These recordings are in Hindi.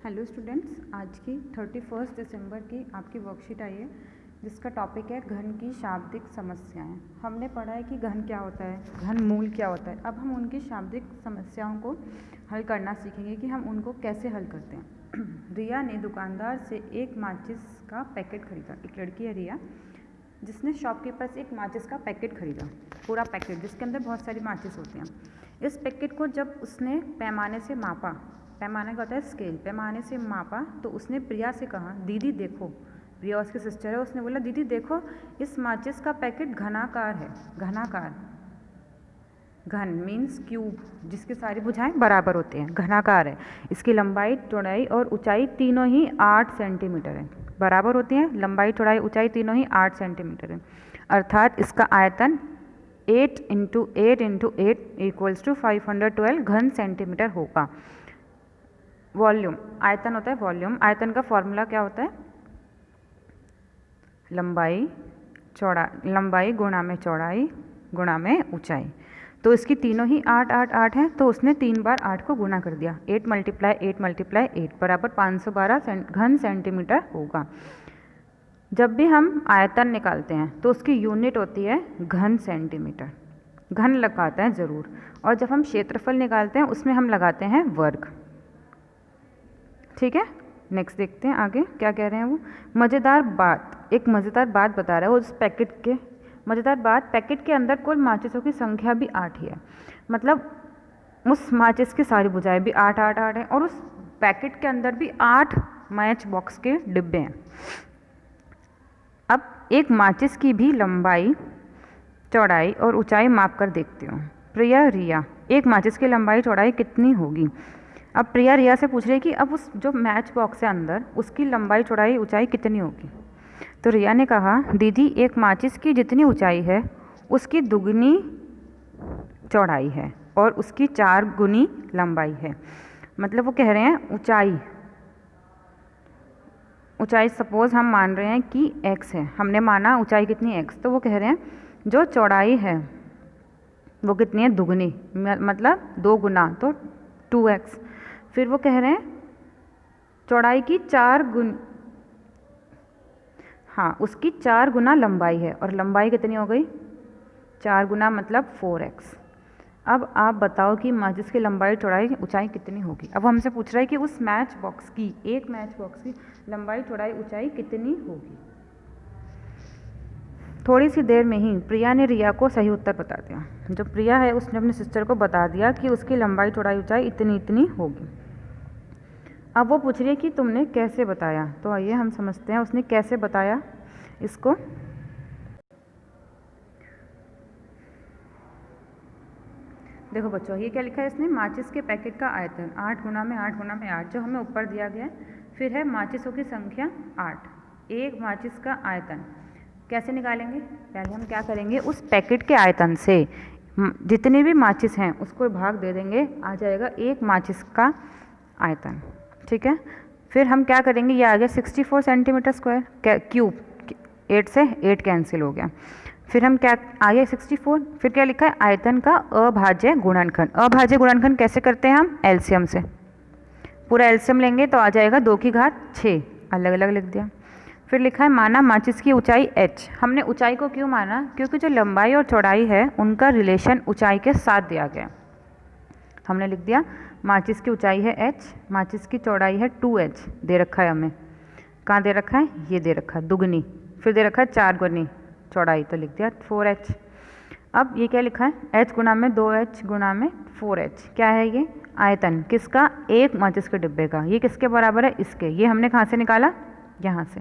हेलो स्टूडेंट्स, आज की 31 दिसंबर की आपकी वर्कशीट आई है जिसका टॉपिक है घन की शाब्दिक समस्याएं। हमने पढ़ा है कि घन क्या होता है, घन मूल क्या होता है। अब हम उनकी शाब्दिक समस्याओं को हल करना सीखेंगे कि हम उनको कैसे हल करते हैं। रिया ने दुकानदार से एक माचिस का पैकेट खरीदा। एक लड़की है रिया, जिसने शॉपकीपर से एक माचिस का पैकेट खरीदा, पूरा पैकेट जिसके अंदर बहुत सारी माचिस होती हैं। इस पैकेट को जब उसने पैमाने से मापा, पैमाना क्या होता है, स्केल, पैमाने से मापा, तो उसने प्रिया से कहा, दीदी देखो। प्रिया उसकी सिस्टर है, उसने बोला, दीदी देखो इस माचिस का पैकेट घनाकार है। घनाकार, घन मीन्स क्यूब, जिसके सारी भुजाएं बराबर होते हैं, घनाकार है। इसकी लंबाई, चौड़ाई और ऊंचाई तीनों ही 8 सेंटीमीटर है, बराबर होती हैं। लंबाई, चौड़ाई, ऊंचाई तीनों ही 8 सेंटीमीटर है। अर्थात इसका आयतन 8 × 8 × 8 = 512 घन सेंटीमीटर होगा। वॉल्यूम, आयतन होता है वॉल्यूम। आयतन का फॉर्मूला क्या होता है, लंबाई गुणा में चौड़ाई गुणा में ऊंचाई। तो इसकी तीनों ही 8 8 8 है, तो उसने 3 बार 8 को गुणा कर दिया। 8 × 8 × 8 बराबर 512 घन सेंटीमीटर होगा। जब भी हम आयतन निकालते हैं तो उसकी यूनिट होती है घन सेंटीमीटर, घन लगाते हैं ज़रूर। और जब हम क्षेत्रफल निकालते हैं उसमें हम लगाते हैं वर्ग। ठीक है, नेक्स्ट देखते हैं आगे क्या कह रहे हैं वो। मज़ेदार बात, एक मज़ेदार बात बता रहा है उस पैकेट के। मज़ेदार बात, पैकेट के अंदर कुल माचिसों की संख्या भी 8 ही है। मतलब उस माचिस की सारी बुझाएं भी 8 8 8 है, और उस पैकेट के अंदर भी 8 मैच बॉक्स के डिब्बे हैं। अब एक माचिस की भी लंबाई, चौड़ाई और ऊंचाई माप कर देखती हूँ। प्रिया, रिया, एक माचिस की लंबाई चौड़ाई कितनी होगी। अब प्रिया रिया से पूछ रही है कि अब उस जो मैच बॉक्स है अंदर, उसकी लंबाई, चौड़ाई, ऊंचाई कितनी होगी। तो रिया ने कहा, दीदी एक माचिस की जितनी ऊंचाई है उसकी दुगनी चौड़ाई है और उसकी 4 गुनी लंबाई है। मतलब वो कह रहे हैं ऊंचाई सपोज हम मान रहे हैं कि x है, हमने माना ऊंचाई कितनी x, तो वो कह रहे हैं जो चौड़ाई है वो कितनी है, दुगनी, मतलब 2 गुना, तो 2x। फिर वो कह रहे हैं चौड़ाई की 4 गुना, हाँ उसकी 4 गुना लंबाई है, और लंबाई कितनी हो गई, 4 गुना मतलब 4x। अब आप बताओ कि माचिस की लंबाई, चौड़ाई, ऊंचाई कितनी होगी। अब हमसे पूछ रहा है कि उस मैच बॉक्स की, एक मैच बॉक्स की लंबाई, चौड़ाई, ऊंचाई कितनी होगी। थोड़ी सी देर में ही प्रिया ने रिया को सही उत्तर बता दिया। जो प्रिया है उसने अपनी सिस्टर को बता दिया कि उसकी लंबाई, चौड़ाई, ऊंचाई इतनी इतनी होगी। अब वो पूछ रही है कि तुमने कैसे बताया। तो आइए हम समझते हैं उसने कैसे बताया इसको। देखो बच्चों, ये क्या लिखा है इसने, माचिस के पैकेट का आयतन 8 गुना में 8 गुना में 8, जो हमें ऊपर दिया गया है। फिर है माचिसों की संख्या 8। एक माचिस का आयतन कैसे निकालेंगे, पहले हम क्या करेंगे, उस पैकेट के आयतन से जितने भी माचिस हैं उसको भाग दे देंगे, आ जाएगा एक माचिस का आयतन। ठीक है, फिर हम क्या करेंगे, ये आ गया 64 सेंटीमीटर स्क्वायर क्यूब, 8 से 8 कैंसिल हो गया। फिर हम क्या आ गया 64, फिर क्या लिखा है, आयतन का अभाज्य गुणनखंड। अभाज्य गुणनखंड कैसे करते हैं हम, एलसीएम से। पूरा एलसीएम लेंगे तो आ जाएगा 2 की घात 6, अलग अलग लिख दिया। फिर लिखा है माना माचिस की ऊंचाई h। हमने ऊंचाई को क्यों माना, क्योंकि जो लंबाई और चौड़ाई है उनका रिलेशन ऊंचाई के साथ दिया गया। हमने लिख दिया माचिस की ऊंचाई है h, माचिस की चौड़ाई है 2h, दे रखा है हमें। कहाँ दे रखा है, ये दे रखा है दुगनी। फिर दे रखा है 4 गुनी चौड़ाई, तो लिख दिया 4h। अब ये क्या लिखा है, h गुना में 2h गुना में 4h, क्या है ये, आयतन किसका, एक माचिस के डिब्बे का। ये किसके बराबर है, इसके। ये हमने कहाँ से निकाला, यहाँ से,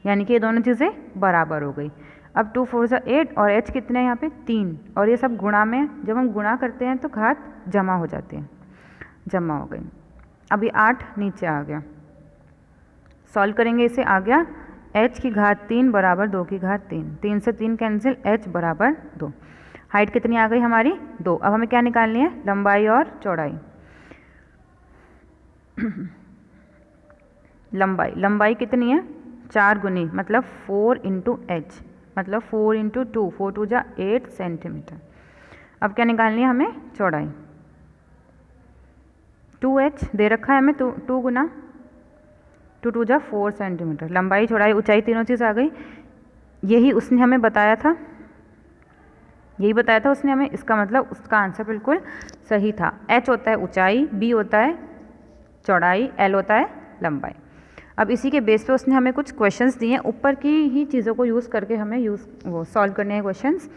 यानी कि ये दोनों चीज़ें बराबर हो गई। अब 2 4 = 8 और h कितने हैं यहाँ पे 3, और ये सब गुणा में, जब हम गुणा करते हैं तो घात जमा हो जाती है, जमा हो गई। अभी 8 नीचे आ गया, सॉल्व करेंगे इसे, आ गया h की घात 3 बराबर 2 की घात 3, 3 से 3 कैंसिल, h बराबर 2। हाइट कितनी आ गई हमारी, 2। अब हमें क्या निकालनी है, लंबाई और चौड़ाई। लंबाई कितनी है, 4 गुनी, मतलब 4 × h, मतलब 4 × 2, 4 2 = 8 सेंटीमीटर। अब क्या निकालनी है हमें, चौड़ाई। 2h दे रखा है हमें, 2 गुना 2 2 जा 4 सेंटीमीटर। लंबाई चौड़ाई ऊंचाई तीनों चीज़ आ गई। यही उसने हमें बताया था, यही बताया था उसने हमें। इसका मतलब उसका आंसर बिल्कुल सही था। h होता है ऊंचाई, b होता है चौड़ाई, l होता है लंबाई। अब इसी के बेस पे उसने हमें कुछ क्वेश्चंस दिए हैं, ऊपर की ही चीज़ों को यूज़ करके हमें वो सॉल्व करने हैं क्वेश्चंस।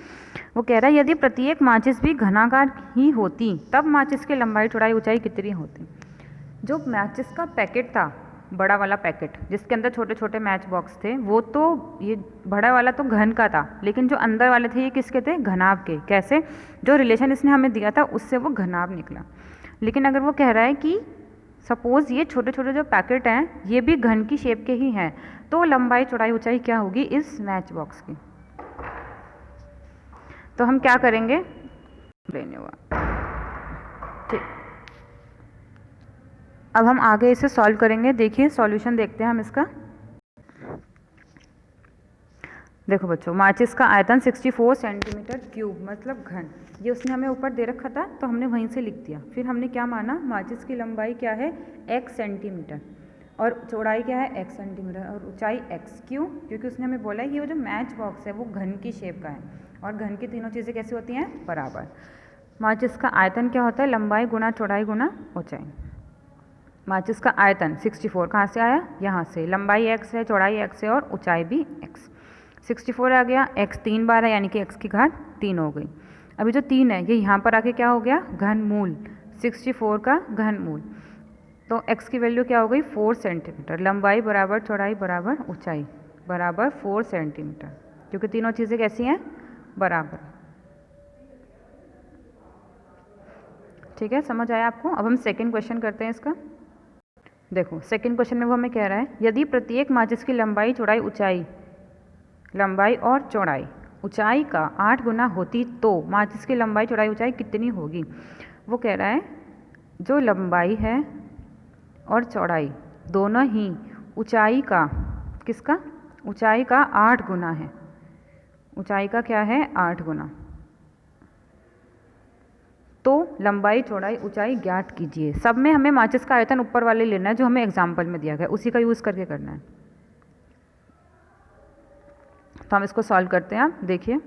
वो कह रहा है यदि प्रत्येक माचिस भी घनाकार ही होती तब माचिस की लंबाई चौड़ाई ऊंचाई कितनी होती। जो माचिस का पैकेट था, बड़ा वाला पैकेट जिसके अंदर छोटे छोटे मैच बॉक्स थे, वो तो ये बड़ा वाला तो घन का था, लेकिन जो अंदर वाले थे ये किसके थे, घनाभ के। कैसे, जो रिलेशन इसने हमें दिया था उससे वो घनाभ निकला। लेकिन अगर वो कह रहा है कि सपोज़ ये छोटे छोटे जो पैकेट हैं ये भी घन की शेप के ही हैं, तो लंबाई चौड़ाई ऊंचाई क्या होगी इस मैच बॉक्स की। तो हम क्या करेंगे, लेने हुआ ठीक। अब हम आगे इसे सॉल्व करेंगे। देखिए सॉल्यूशन देखते हैं हम इसका। देखो बच्चों, माचिस का आयतन 64 सेंटीमीटर क्यूब मतलब घन, ये उसने हमें ऊपर दे रखा था तो हमने वहीं से लिख दिया। फिर हमने क्या माना, माचिस की लंबाई क्या है x सेंटीमीटर और चौड़ाई क्या है x सेंटीमीटर और ऊंचाई x। क्यों, क्योंकि उसने हमें बोला है कि वो जो मैच बॉक्स है वो घन की शेप का है और घन की तीनों चीज़ें कैसी होती हैं, बराबर। माचिस का आयतन क्या होता है, लंबाई गुना चौड़ाई गुना ऊंचाई। माचिस का आयतन 64 कहाँ से आया, यहाँ से। लंबाई x है, चौड़ाई x है और ऊंचाई भी x। 64 आ गया, x 3 बार है यानी कि x की घात 3 हो गई। अभी जो 3 है ये यहाँ पर आके क्या हो गया, घन मूल, 64 का घन मूल। तो x की वैल्यू क्या हो गई 4 सेंटीमीटर। लंबाई बराबर चौड़ाई बराबर ऊंचाई बराबर 4 सेंटीमीटर, क्योंकि तीनों चीज़ें कैसी हैं, बराबर। ठीक है, समझ आया आपको। अब हम सेकेंड क्वेश्चन करते हैं इसका। देखो सेकेंड क्वेश्चन में वो हमें कह रहा है यदि प्रत्येक माचिस की लंबाई चौड़ाई ऊंचाई, लंबाई और चौड़ाई ऊंचाई का 8 गुना होती तो माचिस की लंबाई चौड़ाई ऊंचाई कितनी होगी। वो कह रहा है जो लंबाई है और चौड़ाई दोनों ही ऊंचाई का, किसका, ऊंचाई का 8 गुना है। ऊंचाई का क्या है, 8 गुना। तो लंबाई चौड़ाई ऊंचाई ज्ञात कीजिए। सब में हमें माचिस का आयतन ऊपर वाले लेना है जो हमें एग्जाम्पल में दिया गया, उसी का यूज़ करके करना है। तो हम इसको सॉल्व करते हैं। आप देखिए,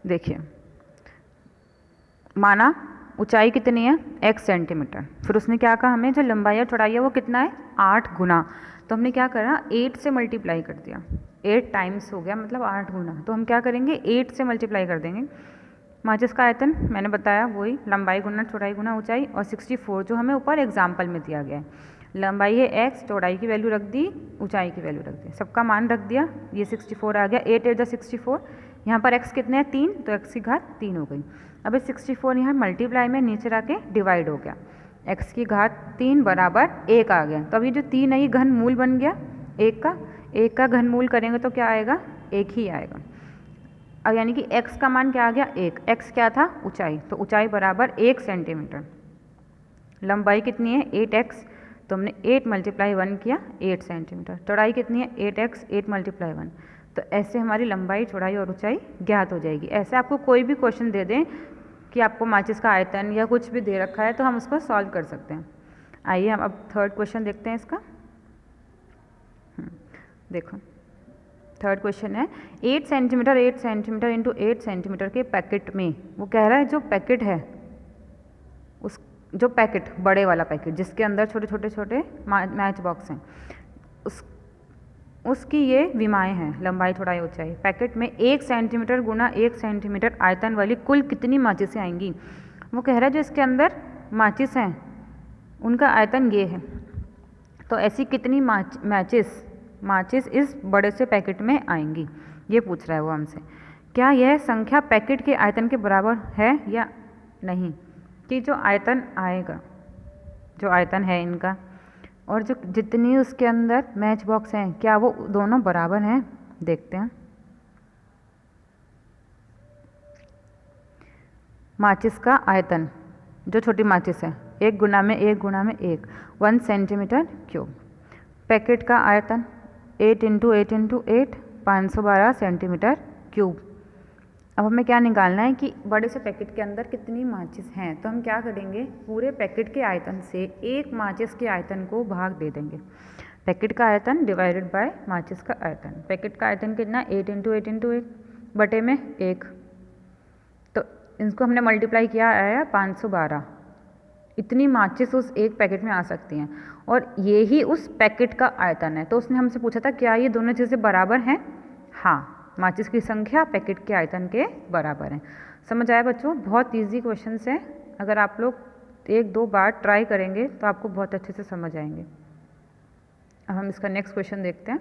देखिए माना ऊंचाई कितनी है x सेंटीमीटर, फिर उसने क्या कहा हमें जो लंबाई और चौड़ाई है वो कितना है 8 गुना। तो हमने क्या करा 8 से मल्टीप्लाई कर दिया, 8 टाइम्स हो गया मतलब 8 गुना। तो हम क्या करेंगे 8 से मल्टीप्लाई कर देंगे। माचिस का आयतन मैंने बताया वही, लंबाई गुना चौड़ाई गुना ऊंचाई, और 64 जो हमें ऊपर एग्जाम्पल में दिया गया है। लंबाई है x, चौड़ाई की वैल्यू रख दी, ऊंचाई की वैल्यू रख दी, सबका मान रख दिया। ये 64 आ गया, 8 8 64। यहाँ पर x कितने हैं 3, तो x की घात 3 हो गई। अब 64 यहाँ मल्टीप्लाई में नीचे रखे डिवाइड हो गया, x की घात 3 बराबर 1 आ गया। तो अब ये जो 3 है ये घन मूल बन गया 1 का घन मूल करेंगे तो क्या आएगा 1 ही आएगा। अब यानी कि x का मान क्या आ गया 1, x क्या था ऊंचाई, तो ऊंचाई बराबर 1 सेंटीमीटर। लंबाई कितनी है 8x, तो हमने 8 मल्टीप्लाई 1 किया 8 सेंटीमीटर। चौड़ाई कितनी है 8x, 8 मल्टीप्लाई 1। तो ऐसे हमारी लंबाई चौड़ाई और ऊंचाई ज्ञात हो जाएगी। ऐसे आपको कोई भी क्वेश्चन दे दें कि आपको माचिस का आयतन या कुछ भी दे रखा है तो हम उसको सॉल्व कर सकते हैं। आइए हम अब थर्ड क्वेश्चन देखते हैं इसका। देखो थर्ड क्वेश्चन है 8 सेंटीमीटर इंटू 8 सेंटीमीटर के पैकेट में, वो कह रहा है जो पैकेट है उस, जो पैकेट बड़े वाला पैकेट जिसके अंदर छोटे छोटे छोटे मैच बॉक्स हैं, उसकी ये विमाएँ हैं लंबाई चौड़ाई ऊंचाई। पैकेट में 1 सेंटीमीटर गुना 1 सेंटीमीटर आयतन वाली कुल कितनी माचिसें आएंगी। वो कह रहा है जो इसके अंदर माचिस हैं उनका आयतन ये है, तो ऐसी कितनी माचिस इस बड़े से पैकेट में आएंगी, ये पूछ रहा है वो हमसे। क्या यह संख्या पैकेट के आयतन के बराबर है या नहीं, कि जो आयतन आएगा, जो आयतन है इनका और जो जितनी उसके अंदर मैच बॉक्स हैं क्या वो दोनों बराबर हैं। देखते हैं। माचिस का आयतन, जो छोटी माचिस है 1 गुना में 1 गुना में 1, 1 सेंटीमीटर क्यूब। पैकेट का आयतन 8 इंटू 8 इंटू 8, 512 सेंटीमीटर क्यूब। अब हमें क्या निकालना है कि बड़े से पैकेट के अंदर कितनी माचिस हैं। तो हम क्या करेंगे, पूरे पैकेट के आयतन से एक माचिस के आयतन को भाग दे देंगे। पैकेट का आयतन डिवाइडेड बाय माचिस का आयतन। पैकेट का आयतन कितना, 8 × 8 × 1 बटे में 1। तो इसको हमने मल्टीप्लाई किया, आया 512। इतनी माचिस उस एक पैकेट में आ सकती हैं और ये ही उस पैकेट का आयतन है। तो उसने हमसे पूछा था क्या ये दोनों चीज़ें बराबर हैं। हाँ, माचिस की संख्या पैकेट के आयतन के बराबर है। समझ आया बच्चों, बहुत इजी क्वेश्चन है। अगर आप लोग 1-2 बार ट्राई करेंगे तो आपको बहुत अच्छे से समझ आएंगे। अब हम इसका नेक्स्ट क्वेश्चन देखते हैं।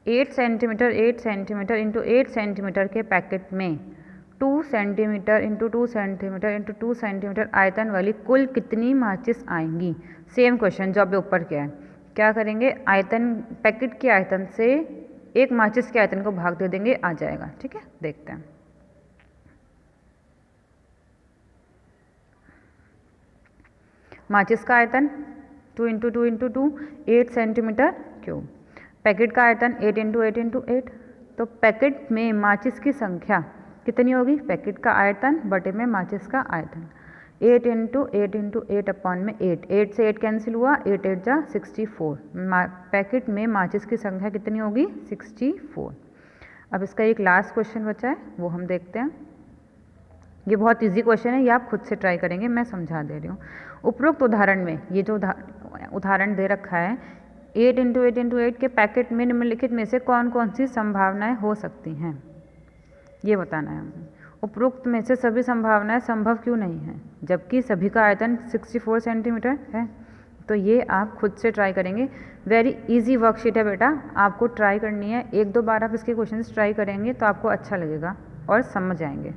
8 सेंटीमीटर इंटू 8 सेंटीमीटर के पैकेट में 2 centimetre into 2 centimetre into 2 centimetre आयतन वाली कुल कितनी माचिस आएंगी। सेम क्वेश्चन जो अभी ऊपर क्या है, क्या करेंगे, आयतन पैकेट के आयतन से एक माचिस के आयतन को भाग दे देंगे, आ जाएगा। ठीक है, देखते हैं। माचिस का आयतन 2 × 2 × 2 8 सेंटीमीटर क्यूब। पैकेट का आयतन 8 × 8 × 8। तो पैकेट में माचिस की संख्या कितनी होगी, पैकेट का आयतन बटे में माचिस का आयतन। 8 × 8 × 8 अपॉन में 8। 8 से 8 कैंसिल हुआ, 8 8 जा 64। पैकेट में माचिस की संख्या कितनी होगी, 64। अब इसका एक लास्ट क्वेश्चन बचा है, वो हम देखते हैं। ये बहुत इजी क्वेश्चन है, ये आप खुद से ट्राई करेंगे, मैं समझा दे रही हूँ। उपरोक्त उदाहरण में, ये जो उदाहरण दे रखा है, 8 × 8 × 8 के पैकेट में निम्नलिखित में से कौन कौन सी संभावनाएं हो सकती हैं, ये बताना है हमें। उपरोक्त में से सभी संभावनाएं संभव क्यों नहीं है, जबकि सभी का आयतन 64 सेंटीमीटर है। तो ये आप खुद से ट्राई करेंगे। वेरी इजी वर्कशीट है बेटा, आपको ट्राई करनी है। 1-2 बार आप इसके क्वेश्चंस ट्राई करेंगे तो आपको अच्छा लगेगा और समझ आएंगे।